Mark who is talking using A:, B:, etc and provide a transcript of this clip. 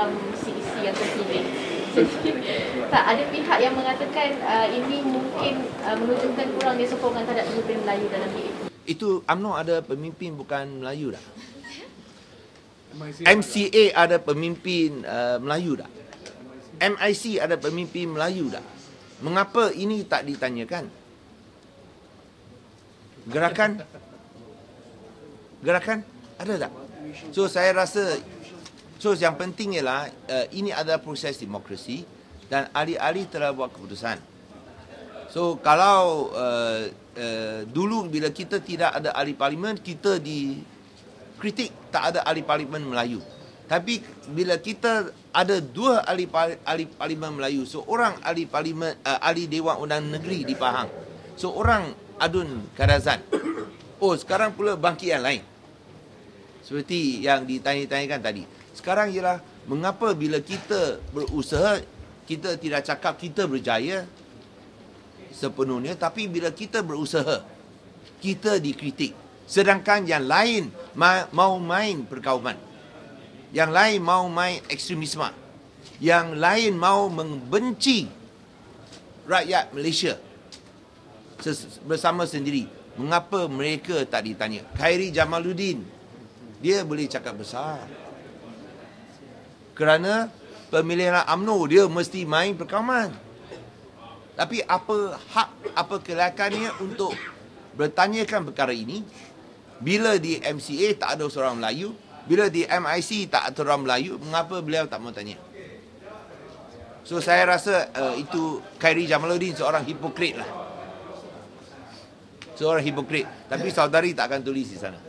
A: dalam CEC yang terpilih. Tak, ada pihak yang mengatakan ini mungkin menunjukkan kurangnya sokongan terhadap pemimpin Melayu dalam DAP.
B: Itu UMNO ada pemimpin bukan Melayu dah. MCA ada pemimpin Melayu dah. MIC ada pemimpin Melayu dah. Mengapa ini tak ditanyakan? Gerakan ada tak? So saya rasa yang penting ialah ini adalah proses demokrasi dan ahli-ahli telah buat keputusan. So kalau dulu bila kita tidak ada ahli parlimen, kita dikritik tak ada ahli parlimen Melayu. Tapi bila kita ada dua ahli parlimen Melayu, seorang ahli parlimen ahli Dewan Undang Negeri di Pahang, seorang Adun Karazan. Oh, sekarang pula bangkit yang lain. Seperti yang ditanya-tanyakan tadi. Sekarang ialah mengapa bila kita berusaha, kita tidak cakap kita berjaya sepenuhnya, tapi bila kita berusaha, kita dikritik. Sedangkan yang lain mau main perkauman. Yang lain mau main ekstremisme. Yang lain mau membenci rakyat Malaysia bersama sendiri. Mengapa mereka tak ditanya? Khairi Jamaluddin, dia boleh cakap besar. Kerana pemilihan UMNO, dia mesti main perkauman. Tapi apa hak, apa kelayakannya untuk bertanyakan perkara ini? Bila di MCA tak ada seorang Melayu, bila di MIC tak ada orang Melayu, mengapa beliau tak mau tanya? So saya rasa itu Khairi Jamaluddin seorang hipokrit lah. Seorang hipokrit. Tapi saudari tak akan tulis di sana.